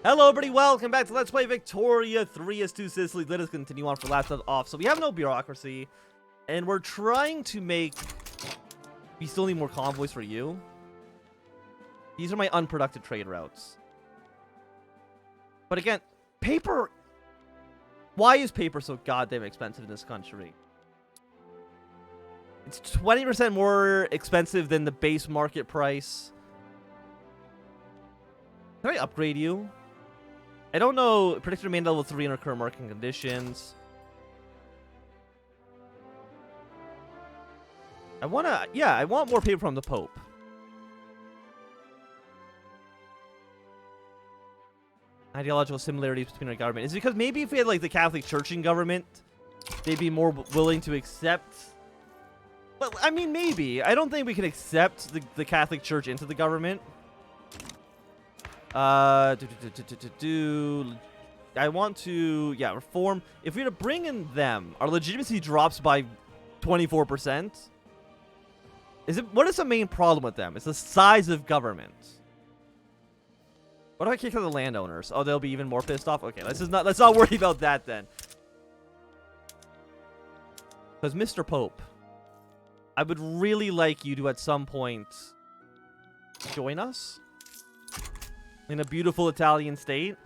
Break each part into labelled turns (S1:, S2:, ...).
S1: Hello everybody, welcome back to Let's Play Victoria 3 as 2 Sicily. Let us continue on for last off. So we have no bureaucracy, and we're trying to make... We still need more convoys for you. These are my unproductive trade routes. But again, paper... Why is paper so goddamn expensive in this country? It's 20% more expensive than the base market price. Can I upgrade you? I don't know. Predicted remain level 3 under current market conditions. I want more paper from the Pope. Ideological similarities between our government. Is it because maybe if we had like the Catholic Church in government, they'd be more willing to accept? Well, I mean, maybe. I don't think we can accept the Catholic Church into the government. I want to, reform. If we were to bring in them, our legitimacy drops by 24%. What is the main problem with them? It's the size of government. What if I kick out the landowners? Oh, they'll be even more pissed off. Okay, let's not worry about that then. Because Mr. Pope, I would really like you to at some point join us in a beautiful Italian state.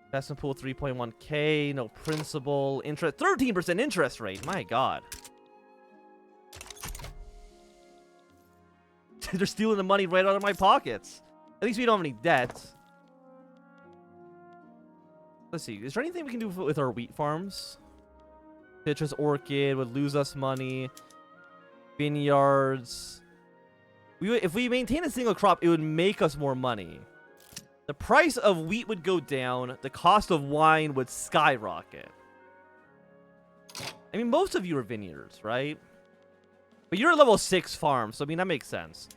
S1: Investment pool 3.1k, no principal, interest, 13% interest rate. My God. They're stealing the money right out of my pockets. At least we don't have any debt. Let's see. Is there anything we can do with our wheat farms? Citrus orchid would lose us money. Vineyards. If we maintain a single crop, it would make us more money. The price of wheat would go down. The cost of wine would skyrocket. I mean, most of you are vineyards, right? But you're a level 6 farm, so I mean, that makes sense.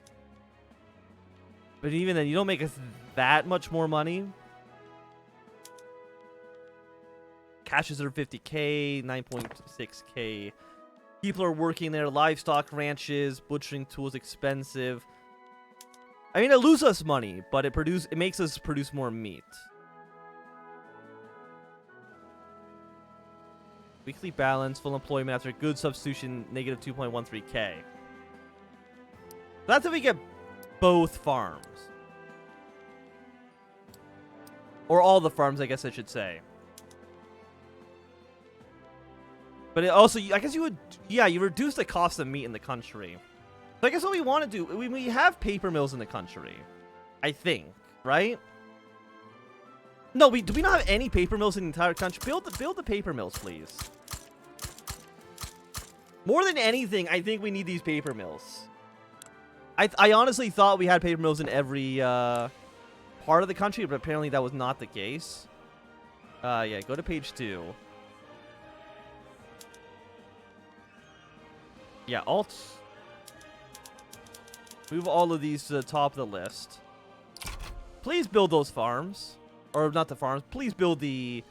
S1: But even then, you don't make us that much more money. Caches are 50k, 9.6k. People are working there. Livestock ranches, butchering tools expensive. I mean, it loses us money, but it makes us produce more meat. Weekly balance, full employment after good substitution, negative 2.13k. That's if we get both farms. Or all the farms, I guess I should say. But it also, I guess you would, you reduce the cost of meat in the country. So I guess what we want to do, we have paper mills in the country. I think, right? No, do we not have any paper mills in the entire country? Build the paper mills, please. More than anything, I think we need these paper mills. I honestly thought we had paper mills in every part of the country, but apparently that was not the case. Yeah, go to page 2. Yeah, alt. Move all of these to the top of the list. Please build those farms. Or not the farms. Please build the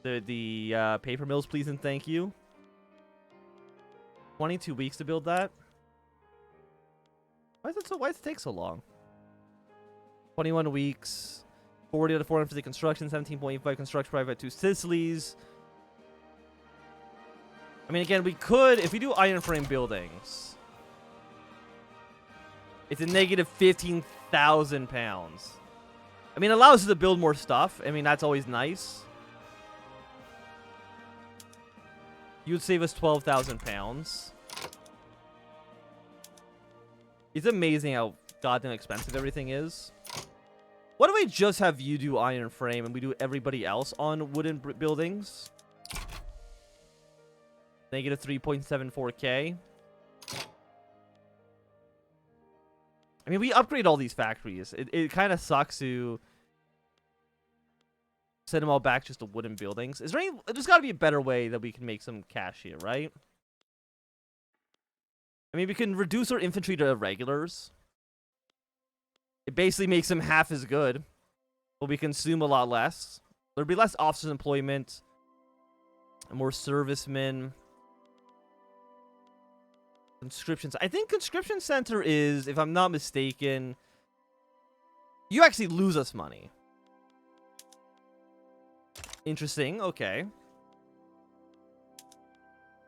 S1: paper mills, please and thank you. 22 weeks to build that. Why does it take so long? 21 weeks. 40 out of 450 construction. 17.85 construction private 2 Sicilies. I mean, again, we could, if we do iron frame buildings, it's a negative 15,000 pounds. I mean, it allows us to build more stuff. I mean, that's always nice. You would save us 12,000 pounds. It's amazing how goddamn expensive everything is. What if we just have you do iron frame and we do everybody else on wooden buildings? Negative 3.74k. I mean, we upgrade all these factories. It kind of sucks to send them all back just to wooden buildings. Is there any... There's got to be a better way that we can make some cash here, right? I mean, we can reduce our infantry to regulars. It basically makes them half as good. But we consume a lot less. There'll be less officers' employment. And more servicemen. Conscriptions. I think Conscription Center is, if I'm not mistaken, You actually lose us money. Interesting. Okay.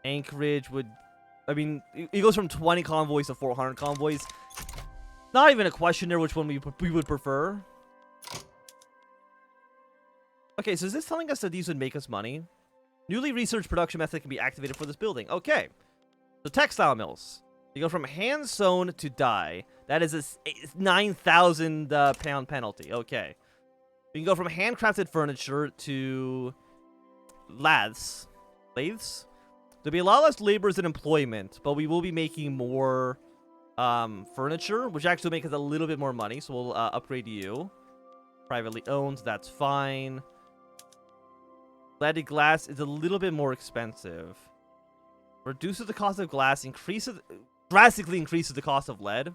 S1: Anchorage would... I mean, it goes from 20 convoys to 400 convoys. Not even a question there which one we would prefer. Okay, so is this telling us that these would make us money? Newly researched production method can be activated for this building. Okay. So textile mills. You go from hand sewn to dye. That is a 9,000 pound penalty. Okay. You can go from handcrafted furniture to lathes. Lathes? There'll be a lot less laborers in employment, but we will be making more furniture, which actually will make us a little bit more money. So we'll upgrade you. Privately owned, that's fine. Leaded glass is a little bit more expensive. Reduces the cost of glass, drastically increases the cost of lead.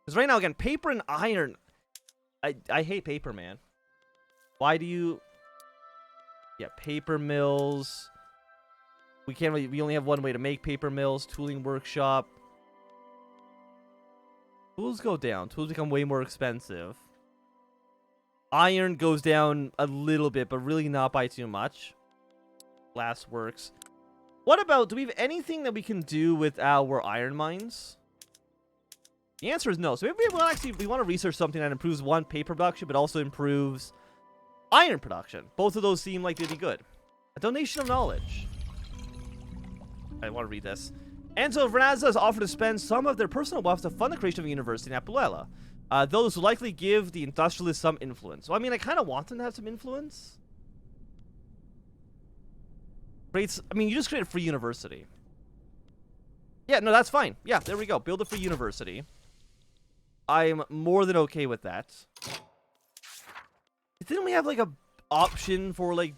S1: Because right now, again, paper and iron. I hate paper, man. Why do you... Yeah, paper mills. We can't really... We only have one way to make paper mills. Tooling workshop. Tools go down. Tools become way more expensive. Iron goes down a little bit, but really not by too much. Glass works. What about... Do we have anything that we can do with our iron mines? The answer is no. So maybe we want to research something that improves, one, paper production, but also improves iron production. Both of those seem like they'd be good. A donation of knowledge. I want to read this. Enzo Vernazza has offered to spend some of their personal wealth to fund the creation of a university in Apulela. Those will likely give the industrialists some influence. So, I mean, I kind of want them to have some influence. Creates, I mean, you just create a free university. Yeah, no, that's fine. Yeah, there we go. Build a free university. I'm more than okay with that. Didn't we have, like, a option for, like,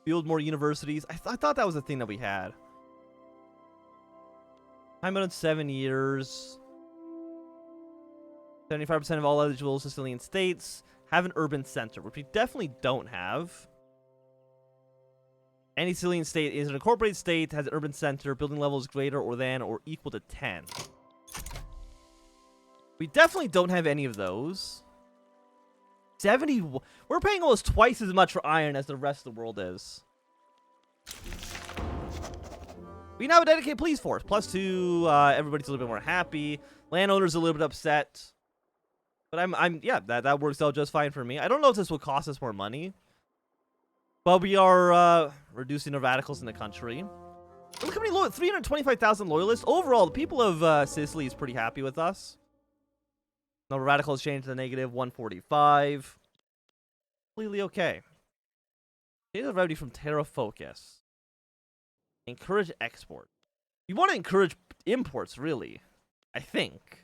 S1: build more universities? I thought that was a thing that we had. Time out in 7 years. 75% of all eligible Sicilian states have an urban center, which we definitely don't have. Any Sicilian state is an incorporated state, has an urban center, building levels greater or than or equal to 10. We definitely don't have any of those. 70... We're paying almost twice as much for iron as the rest of the world is. We now have a dedicated police force. +2, everybody's a little bit more happy. Landowners a little bit upset. But yeah, that works out just fine for me. I don't know if this will cost us more money. But we are reducing the radicals in the country. Look how many 325,000 loyalists. Overall, the people of Sicily is pretty happy with us. No radicals changed to the -145. Completely okay. Change the revenue from Terra Focus. Encourage export. You want to encourage imports, really. I think.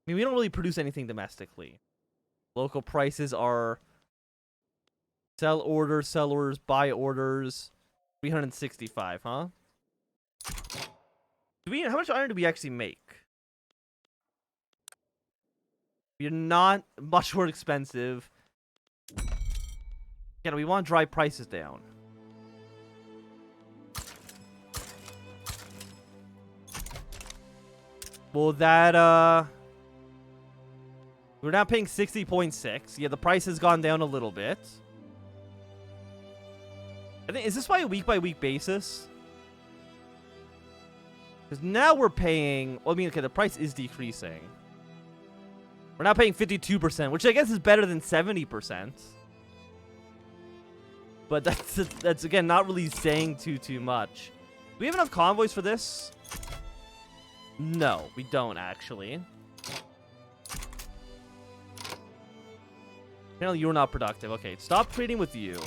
S1: I mean, we don't really produce anything domestically. Local prices are sell orders, buy orders. 365, huh? How much iron do we actually make? We're not much more expensive. Yeah, we want to drive prices down. Well, that, we're now paying 60.6. Yeah, the price has gone down a little bit. I think, is this by a week-by-week basis? Because now we're paying... Well, I mean, okay, the price is decreasing. We're now paying 52%, which I guess is better than 70%. But that's again, not really saying too much. Do we have enough convoys for this? No, we don't, actually. Apparently, you're not productive. Okay, stop trading with you.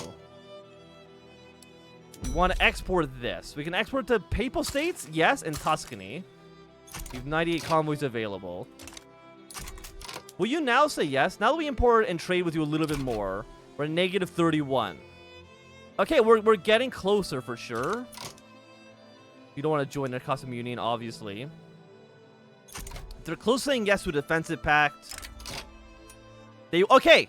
S1: We want to export this. We can export to Papal States, yes, and Tuscany. We have 98 convoys available. Will you now say yes? Now that we import and trade with you a little bit more, we're at -31. Okay, we're getting closer for sure. You don't want to join their custom union, obviously. They're close saying yes to a defensive pact. Okay,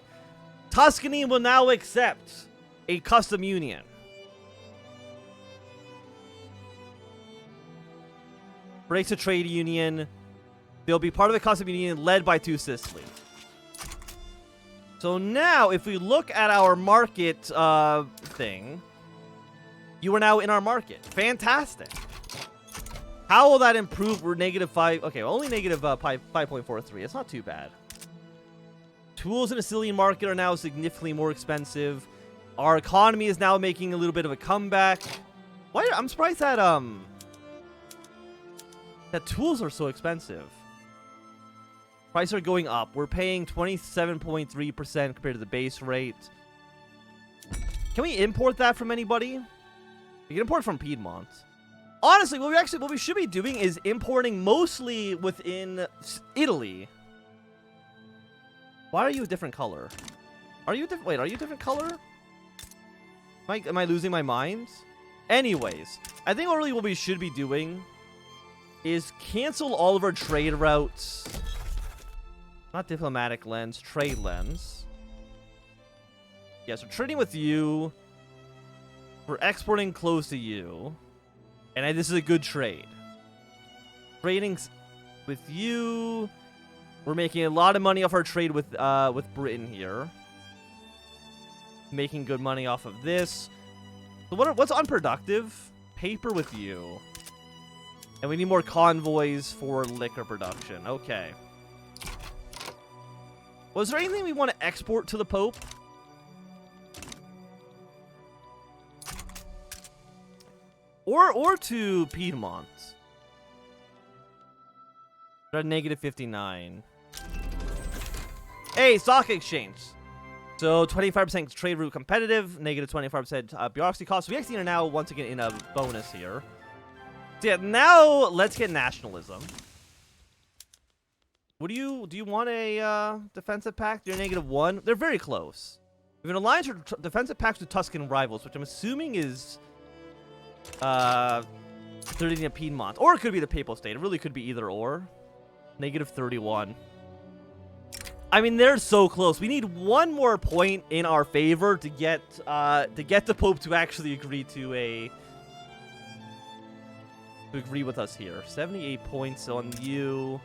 S1: Tuscany will now accept a custom union. Breaks a trade union. They'll be part of the custom union led by 2 Sicily. So now, if we look at our market thing, you are now in our market. Fantastic. How will that improve? We're -5. Okay, only -5.43. It's not too bad. Tools in the Sicilian market are now significantly more expensive. Our economy is now making a little bit of a comeback. Why? I'm surprised that that tools are so expensive. Prices are going up. We're paying 27.3% compared to the base rate. Can we import that from anybody? We can import from Piedmont. Honestly, what we should be doing is importing mostly within Italy. Why are you a different color? Are you different? Wait, are you a different color? Am I losing my mind? Anyways, I think really what we should be doing is cancel all of our trade routes. Not diplomatic lens, trade lens. Yeah, so trading with you. We're exporting close to you. And this is a good trade. Trading with you. We're making a lot of money off our trade with Britain here. Making good money off of this. So what's unproductive? Paper with you. And we need more convoys for liquor production. Okay. Was there anything we want to export to the Pope? Or to Piedmont? They're at -59. Hey, stock exchange. So 25% trade route competitive, -25% bureaucracy cost. So we actually are now once again in a bonus here. So yeah, now let's get nationalism. What do you want a defensive pact? You're -1. They're very close. We have an alliance for defensive pacts with Tuscan rivals, which I'm assuming is 30 in Piedmont, or it could be the Papal State. It really could be either or. -31. I mean, they're so close. We need one more point in our favor to get the Pope to actually agree agree with us here. 78 points on you.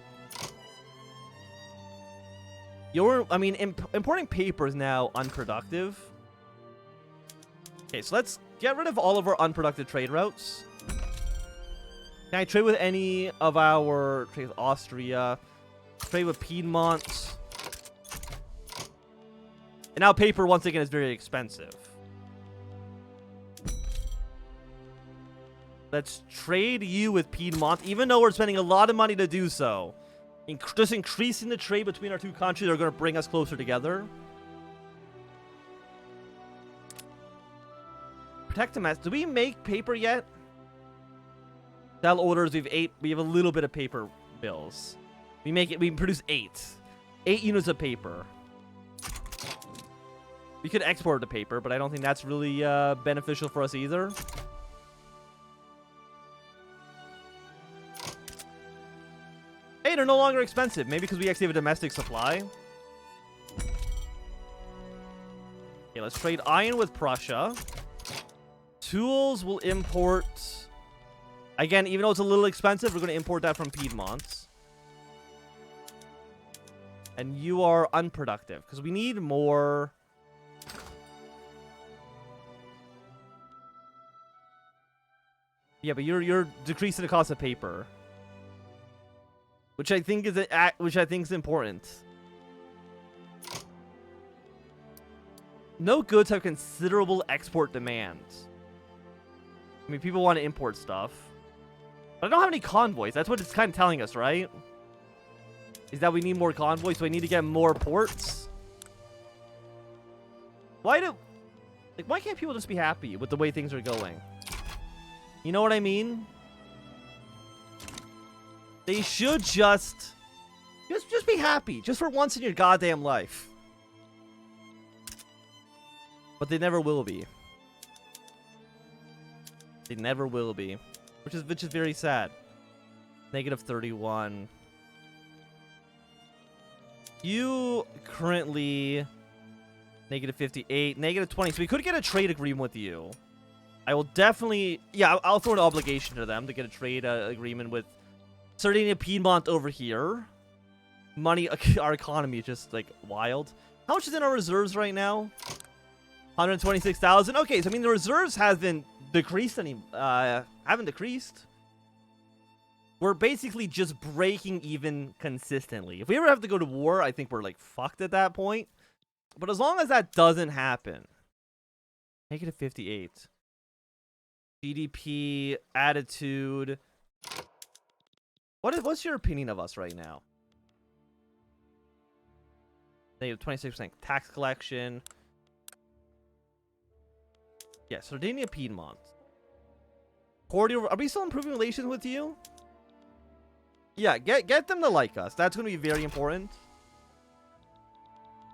S1: Importing paper is now unproductive. Okay, so let's get rid of all of our unproductive trade routes. Can I trade with any of our... Trade with Austria. Trade with Piedmont. And now paper, once again, is very expensive. Let's trade you with Piedmont, even though we're spending a lot of money to do so. Just increasing the trade between our two countries are going to bring us closer together. Protect the mess. Do we make paper yet? Sell orders. We have a little bit of paper bills. We produce 8 units of paper. We could export the paper, but I don't think that's really beneficial for us either. Hey, they're no longer expensive. Maybe because we actually have a domestic supply. Okay, let's trade iron with Prussia. Tools will import. Again, even though it's a little expensive, we're going to import that from Piedmont. And you are unproductive because we need more. Yeah, but you're decreasing the cost of paper, which I think is important. No goods have considerable export demand. I mean, people want to import stuff. But I don't have any convoys. That's what it's kind of telling us, right? Is that we need more convoys, so I need to get more ports? Why can't people just be happy with the way things are going? You know what I mean? They should just be happy. Just for once in your goddamn life. But they never will be. They never will be. Which is very sad. -31. You currently -58, -20. So we could get a trade agreement with you. I will definitely... Yeah, I'll throw an obligation to them to get a trade agreement with Sardinia, Piedmont over here. Money... Our economy is just, like, wild. How much is in our reserves right now? 126,000. Okay, so I mean the reserves haven't decreased haven't decreased. We're basically just breaking even consistently. If we ever have to go to war, I think we're like fucked at that point. But as long as that doesn't happen, make it a 58. GDP, attitude. What's your opinion of us right now? They have 26% tax collection. Yeah, Sardinia, Piedmont. Cordial. Are we still improving relations with you? Yeah, get them to like us. That's going to be very important.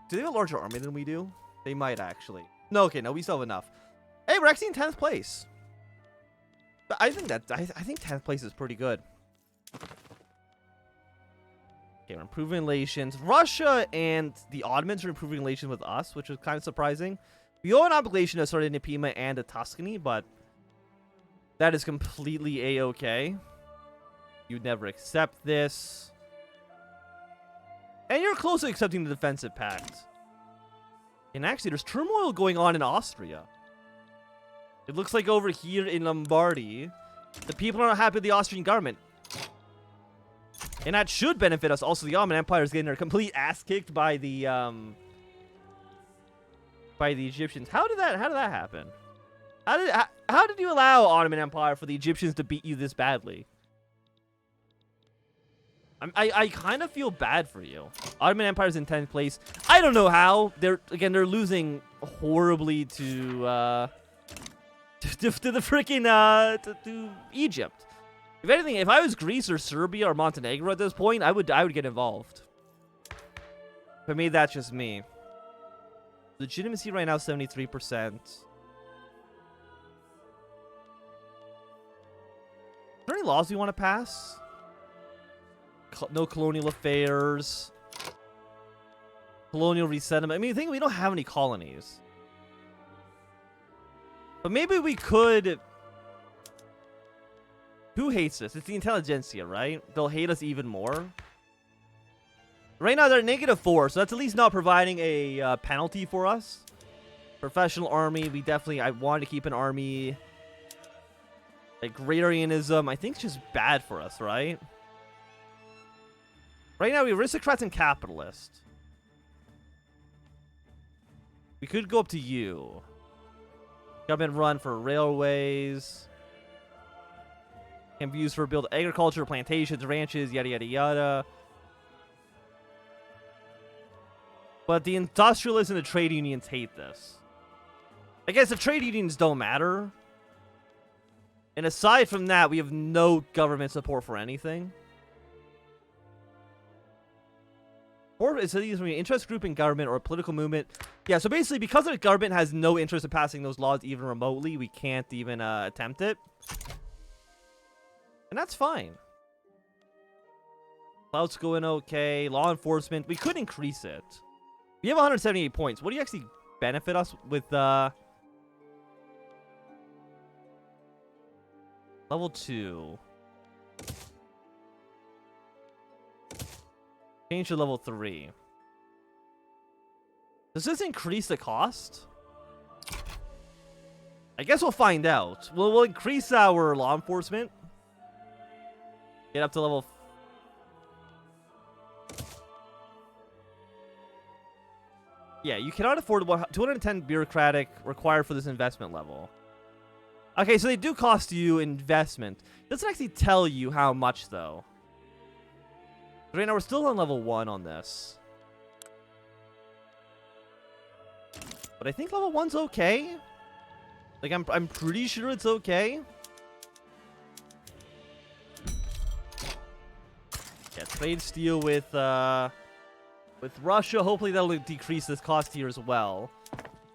S1: Do they have a larger army than we do? They might actually. No, okay, no, we still have enough. Hey, we're actually in 10th place. But I think 10th place is pretty good. Okay, we're improving relations. Russia and the Ottomans are improving relations with us, which is kind of surprising. We owe an obligation to Sardinia, Piedmont, and to Tuscany, but that is completely a-okay. You'd never accept this. And you're close to accepting the defensive pact. And actually, there's turmoil going on in Austria. It looks like over here in Lombardy, the people are not happy with the Austrian government. And that should benefit us. Also, the Ottoman Empire is getting their complete ass kicked by the Egyptians. How did that happen? How did you allow Ottoman Empire for the Egyptians to beat you this badly? I kind of feel bad for you. Ottoman Empire's in 10th place. I don't know how. They're losing horribly to the freaking to Egypt. If anything, if I was Greece or Serbia or Montenegro at this point, I would get involved. For me, that's just me. Legitimacy right now 73%. Are there any laws we want to pass? No colonial affairs. Colonial resettlement. I mean, I think we don't have any colonies. But maybe we could... Who hates us? It's the intelligentsia, right? They'll hate us even more. Right now, they're -4, so that's at least not providing a penalty for us. Professional army, I want to keep an army. Agrarianism, I think it's just bad for us, right? Right now, we have aristocrats and capitalists. We could go up to you. Government run for railways. Can be used for build agriculture, plantations, ranches, yada yada yada. But the industrialists and the trade unions hate this. I guess the trade unions don't matter. And aside from that, we have no government support for anything. Or is it either an interest group in government or a political movement? Yeah, so basically, because the government has no interest in passing those laws even remotely, we can't even attempt it. And that's fine. Cloud's going okay. Law enforcement, we could increase it. We have 178 points. What do you actually benefit us with level 2? Change to level 3. Does this increase the cost? I guess we'll find out. We'll increase our law enforcement. Get up to level... Yeah, you cannot afford 210 bureaucratic required for this investment level. Okay, so they do cost you investment. It doesn't actually tell you how much, though. Right now, we're still on level 1 on this. But I think level 1's okay. Like, I'm pretty sure it's okay. Yeah, trade steel with Russia. Hopefully that'll decrease this cost here as well.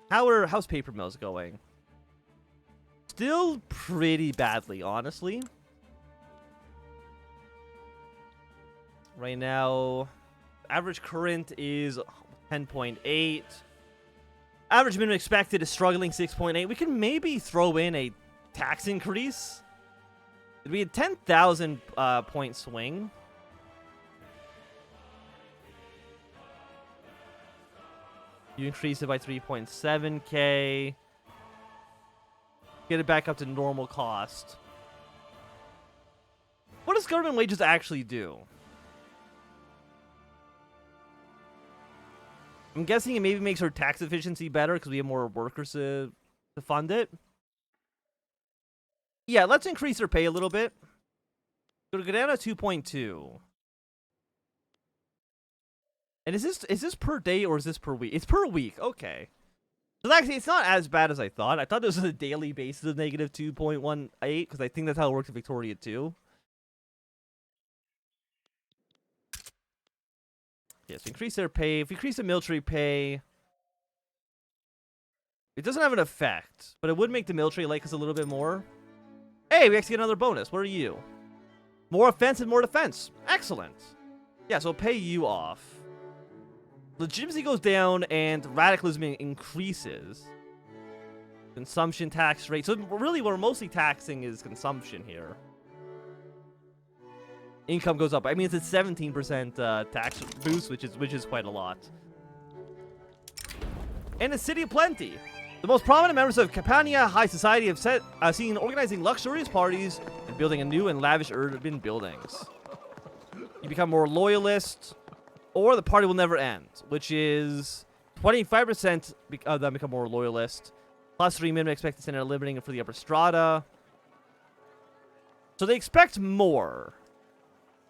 S1: How's paper mills going? Still pretty badly, honestly. Right now, average current is 10.8. Average minimum expected is struggling 6.8. We can maybe throw in a tax increase. It'd be a 10,000 point swing. You increase it by 3.7k. Get it back up to normal cost. What does government wages actually do? I'm guessing it maybe makes our tax efficiency better because we have more workers to fund it. Yeah, let's increase their pay a little bit. Go down to 2.2. And is this per day or is this per week? It's per week. Okay. So actually, it's not as bad as I thought. I thought this was a daily basis of negative 2.18 because I think that's how it worked in Victoria too. Yes, increase their pay. If we increase the military pay, it doesn't have an effect, but it would make the military like us a little bit more. Hey, we actually get another bonus. What are you? More offense and more defense. Excellent. Yeah, so pay you off. Legitimacy goes down and radicalism increases. Consumption tax rate. So really what we're mostly taxing is consumption here. Income goes up. I mean, it's a 17% tax boost, which is quite a lot. And the City of Plenty. The most prominent members of Campania high society have seen organizing luxurious parties and building a new and lavish urban buildings. You become more loyalist, or the party will never end, which is 25% of them become more loyalist. +3 minimum expected center limiting for the upper strata. So they expect more,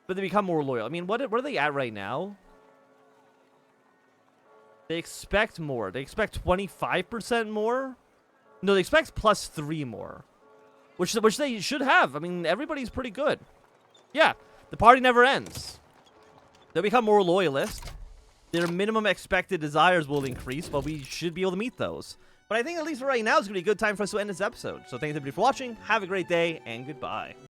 S1: but they become more loyal. I mean, what are they at right now? They expect more. They expect 25% more? No, they expect +3 more. Which they should have. I mean, everybody's pretty good. Yeah, the party never ends. They'll become more loyalist. Their minimum expected desires will increase, but we should be able to meet those. But I think at least for right now, it's going to be a good time for us to end this episode. So thanks everybody for watching. Have a great day, and goodbye.